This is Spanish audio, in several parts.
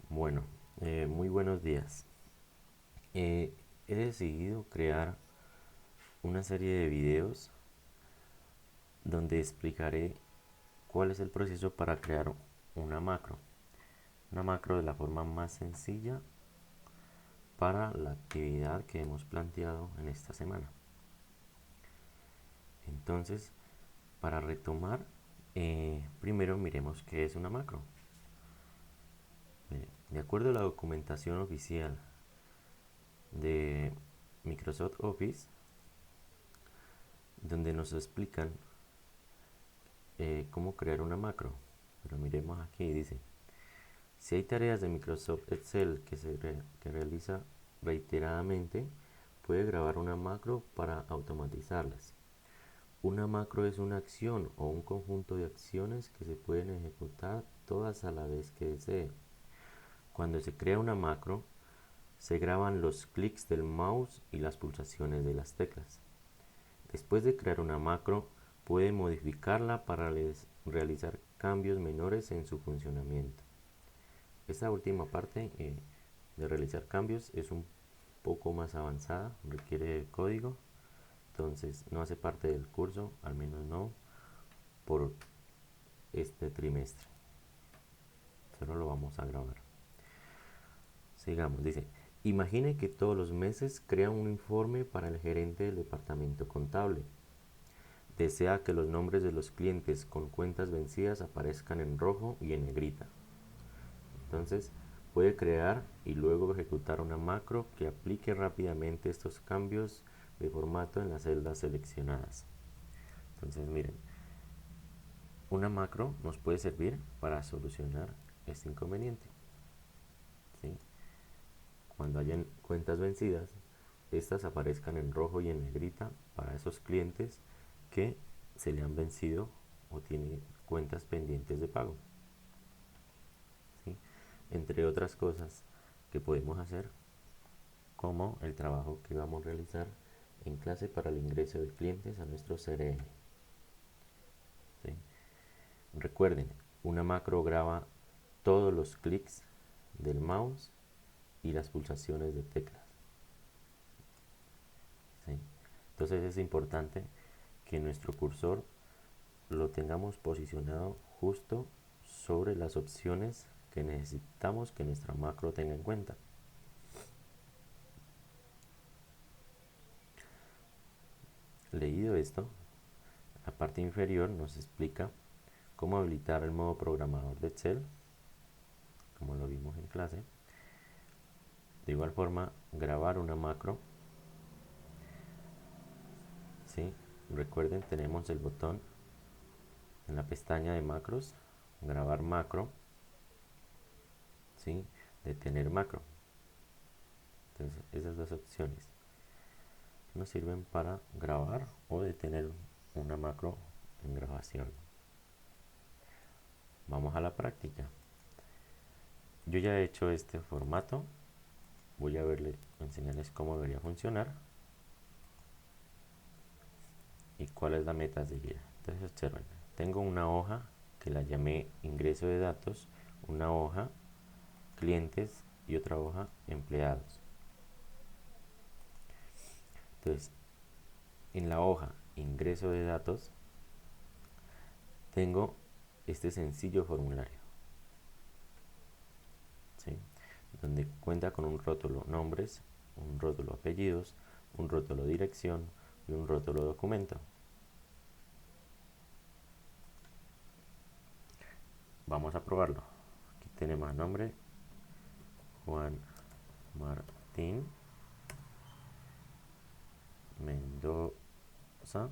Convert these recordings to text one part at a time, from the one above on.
Bueno, muy buenos días. He decidido crear una serie de videos donde explicaré cuál es el proceso para crear una macro. Una macro de la forma más sencilla para la actividad que hemos planteado en esta semana. Entonces, para retomar, primero miremos qué es una macro. De acuerdo a la documentación oficial de Microsoft Office, donde nos explican cómo crear una macro. Pero miremos aquí, dice, si hay tareas de Microsoft Excel que realiza reiteradamente, puede grabar una macro para automatizarlas. Una macro es una acción o un conjunto de acciones que se pueden ejecutar todas a la vez que desee. Cuando se crea una macro, se graban los clics del mouse y las pulsaciones de las teclas. Después de crear una macro, puede modificarla para realizar cambios menores en su funcionamiento. Esta última parte de realizar cambios es un poco más avanzada, requiere código, entonces no hace parte del curso, al menos no por este trimestre. Solo lo vamos a grabar. Sigamos, dice, imagine que todos los meses crea un informe para el gerente del departamento contable. Desea que los nombres de los clientes con cuentas vencidas aparezcan en rojo y en negrita. Entonces, puede crear y luego ejecutar una macro que aplique rápidamente estos cambios de formato en las celdas seleccionadas. Entonces, miren, una macro nos puede servir para solucionar este inconveniente. ¿Sí? Cuando hayan cuentas vencidas, estas aparezcan en rojo y en negrita para esos clientes que se le han vencido o tienen cuentas pendientes de pago. ¿Sí? Entre otras cosas que podemos hacer, como el trabajo que vamos a realizar en clase para el ingreso de clientes a nuestro CRM. ¿Sí? Recuerden, una macro graba todos los clics del mouse y las pulsaciones de teclas. ¿Sí? Entonces es importante que nuestro cursor lo tengamos posicionado justo sobre las opciones que necesitamos que nuestra macro tenga en cuenta. Leído esto, la parte inferior nos explica cómo habilitar el modo programador de Excel, como lo vimos en clase. De igual forma, grabar una macro. ¿Sí? Recuerden, tenemos el botón en la pestaña de macros, grabar macro, ¿sí? Detener macro. Entonces, esas dos opciones nos sirven para grabar o detener una macro en grabación. Vamos a la práctica. Yo ya he hecho este formato. Voy a enseñarles cómo debería funcionar y cuál es la meta a seguir. Entonces observen, tengo una hoja que la llamé ingreso de datos, una hoja clientes y otra hoja empleados. Entonces, en la hoja ingreso de datos tengo este sencillo formulario, ¿sí? Donde cuenta con un rótulo nombres, un rótulo apellidos, un rótulo dirección y un rótulo documento. Vamos a probarlo. Aquí tenemos el nombre Juan Martín Mendoza.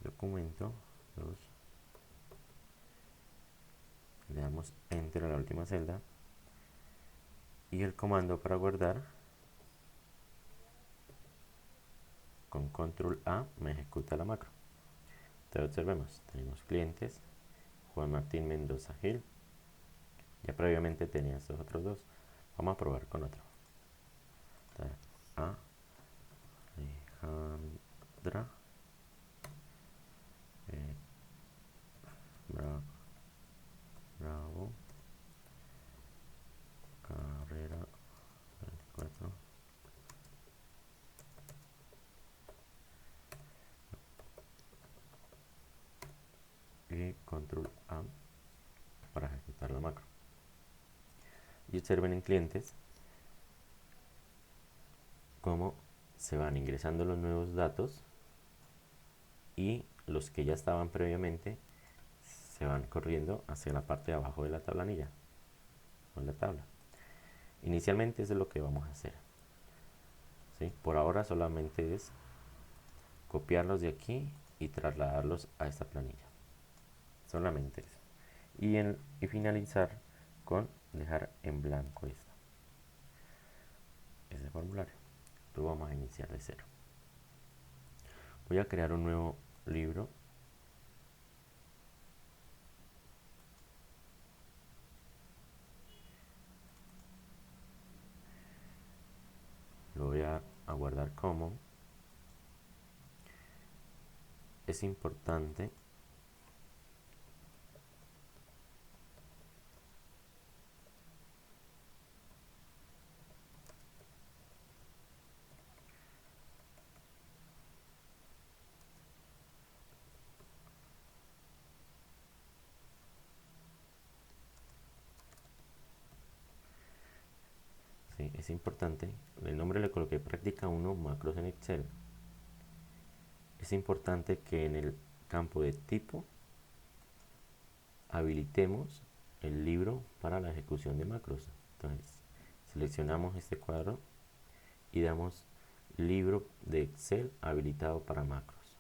Documento 2. Le damos enter a la última celda y el comando para guardar con control A me ejecuta la macro. Entonces observemos, tenemos clientes Juan Martín Mendoza Gil. Ya previamente tenía estos otros dos. Vamos a probar con otro. Entonces, A, doy control A para ejecutar la macro. Y observen en clientes cómo se van ingresando los nuevos datos y los que ya estaban previamente se van corriendo hacia la parte de abajo de la tablanilla o la tabla. Inicialmente eso es lo que vamos a hacer, ¿sí? Por ahora solamente es copiarlos de aquí y trasladarlos a esta planilla, solamente eso, y finalizar con dejar en blanco ese formulario. Lo vamos a iniciar de cero. Voy a crear un nuevo libro. Lo voy a guardar como. Es importante sí, es importante. El nombre le coloqué práctica 1 macros en Excel. Es importante que en el campo de tipo habilitemos el libro para la ejecución de macros. Entonces seleccionamos este cuadro y damos libro de Excel habilitado para macros.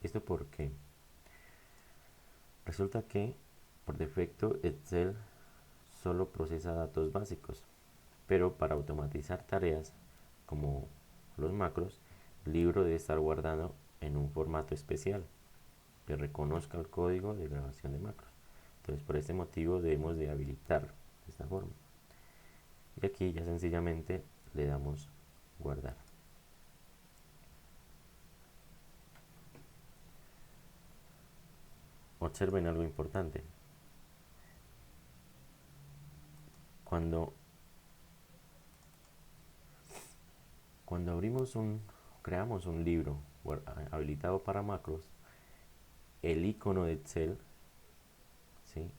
¿Esto por qué? Resulta que por defecto Excel solo procesa datos básicos, pero para automatizar tareas como los macros, el libro debe estar guardado en un formato especial que reconozca el código de grabación de macros. Entonces por este motivo debemos de habilitarlo de esta forma. Y aquí ya sencillamente le damos guardar. Observen algo importante. Cuando creamos un libro habilitado para macros, el icono de Excel, ¿sí?,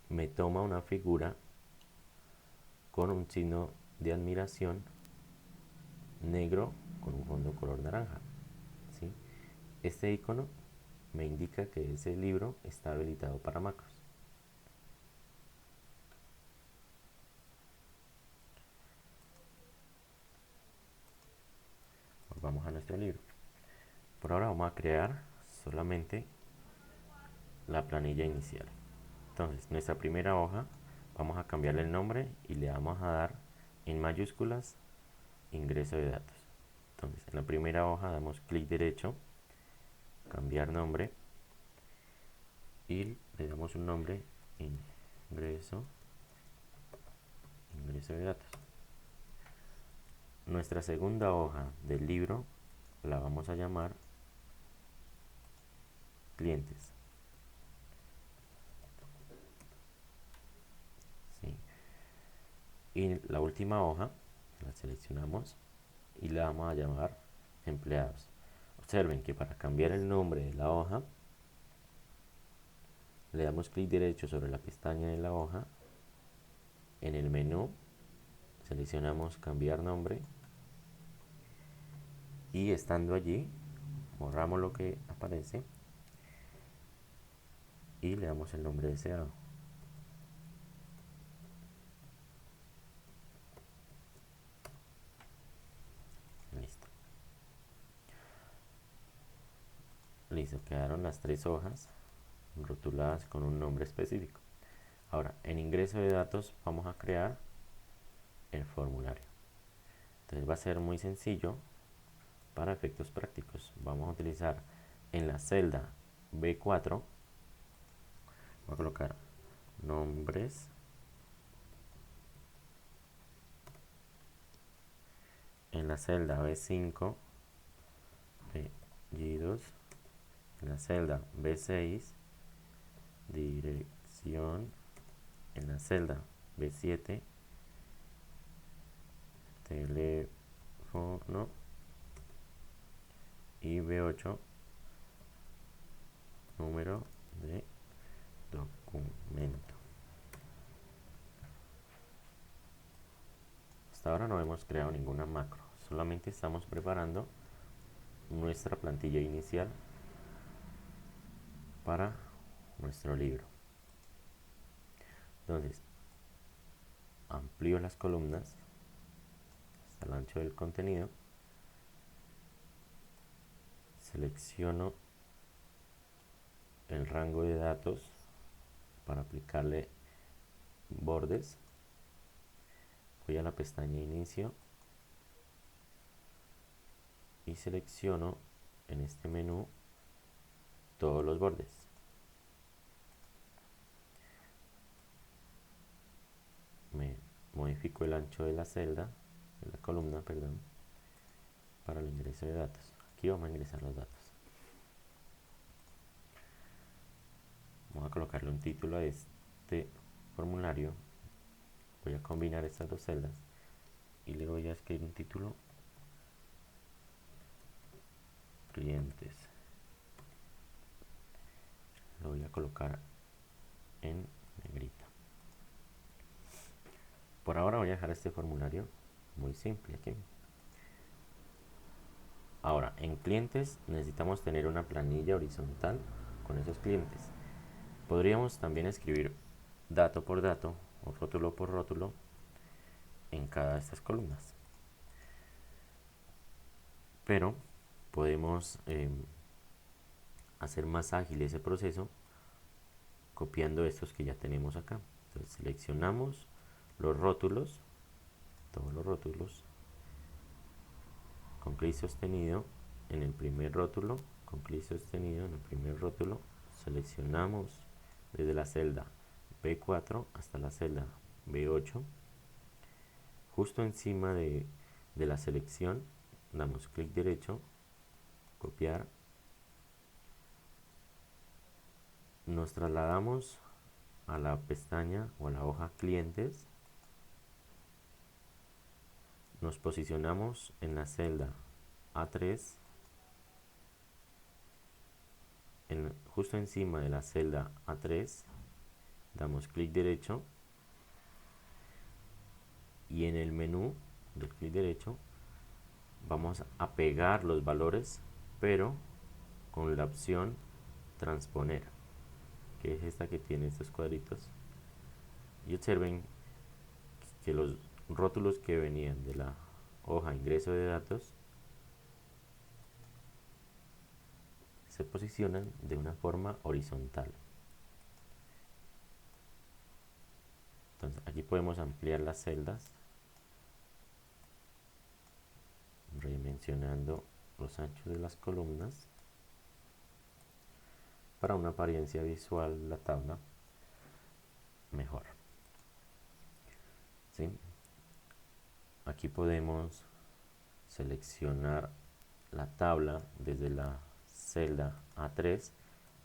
me toma una figura con un signo de admiración negro con un fondo color naranja, ¿sí? Este icono me indica que ese libro está habilitado para macros. Volvamos a nuestro libro. Por ahora vamos a crear solamente la planilla inicial. Entonces, nuestra primera hoja, vamos a cambiarle el nombre y le vamos a dar en mayúsculas ingreso de datos. Entonces, en la primera hoja damos clic derecho, cambiar nombre, y le damos un nombre, ingreso de datos. Nuestra segunda hoja del libro la vamos a llamar clientes. ¿Sí? Y la última hoja la seleccionamos y la vamos a llamar empleados. Observen que para cambiar el nombre de la hoja le damos clic derecho sobre la pestaña de la hoja. En el menú seleccionamos cambiar nombre y estando allí borramos lo que aparece y le damos el nombre deseado. Listo. Listo, quedaron las tres hojas rotuladas con un nombre específico. Ahora, en ingreso de datos vamos a crear el formulario. Entonces va a ser muy sencillo para efectos prácticos. Vamos a utilizar en la celda B4, voy a colocar nombres, en la celda B5, apellidos, en la celda B6, dirección, en la celda B7, teléfono, y B8, número de documento. Hasta ahora no hemos creado ninguna macro, solamente estamos preparando nuestra plantilla inicial para nuestro libro. Entonces, amplío las columnas hasta el ancho del contenido, selecciono el rango de datos para aplicarle bordes, voy a la pestaña inicio y selecciono en este menú todos los bordes. Me modifico el ancho de la celda, de la columna, perdón, para el ingreso de datos. Aquí vamos a ingresar los datos. Vamos a colocarle un título a este formulario. Voy a combinar estas dos celdas y le voy a escribir un título: clientes. Lo voy a colocar en negrita. Por ahora voy a dejar este formulario muy simple aquí. Ahora, en clientes necesitamos tener una planilla horizontal con esos clientes. Podríamos también escribir dato por dato o rótulo por rótulo en cada de estas columnas. Pero podemos hacer más ágil ese proceso copiando estos que ya tenemos acá. Entonces seleccionamos los rótulos, todos los rótulos, con clic sostenido en el primer rótulo, con clic sostenido en el primer rótulo, seleccionamos desde la celda B4 hasta la celda B8, justo encima de la selección damos clic derecho, copiar, nos trasladamos a la pestaña o a la hoja clientes, nos posicionamos en la celda A3, justo encima de la celda A3 damos clic derecho y en el menú del clic derecho vamos a pegar los valores, pero con la opción transponer, que es esta que tiene estos cuadritos, y observen que los rótulos que venían de la hoja ingreso de datos se posicionan de una forma horizontal. Entonces aquí podemos ampliar las celdas redimensionando los anchos de las columnas para una apariencia visual de la tabla mejor. ¿Sí? Aquí podemos seleccionar la tabla desde la celda A3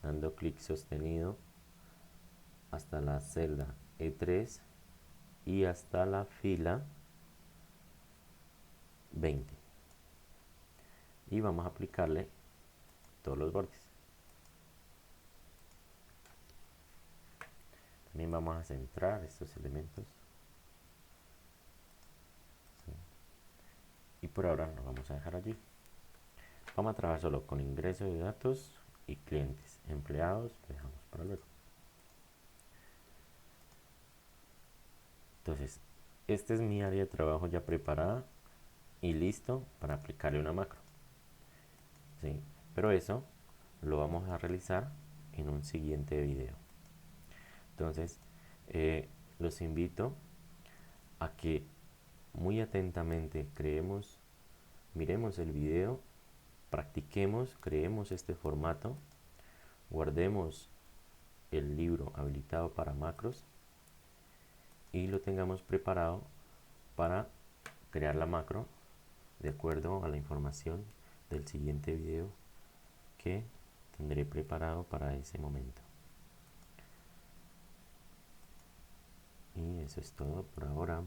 dando clic sostenido hasta la celda E3 y hasta la fila 20, y vamos a aplicarle todos los bordes. También vamos a centrar estos elementos. ¿Sí? Y por ahora lo vamos a dejar allí. Vamos a trabajar solo con ingreso de datos y clientes. Empleados lo dejamos para luego. Entonces, esta es mi área de trabajo ya preparada y listo para aplicarle una macro. ¿Sí? Pero eso lo vamos a realizar en un siguiente video. Entonces, los invito a que muy atentamente miremos el video, practiquemos, creemos este formato, guardemos el libro habilitado para macros y lo tengamos preparado para crear la macro de acuerdo a la información del siguiente video que tendré preparado para ese momento. Y eso es todo por ahora.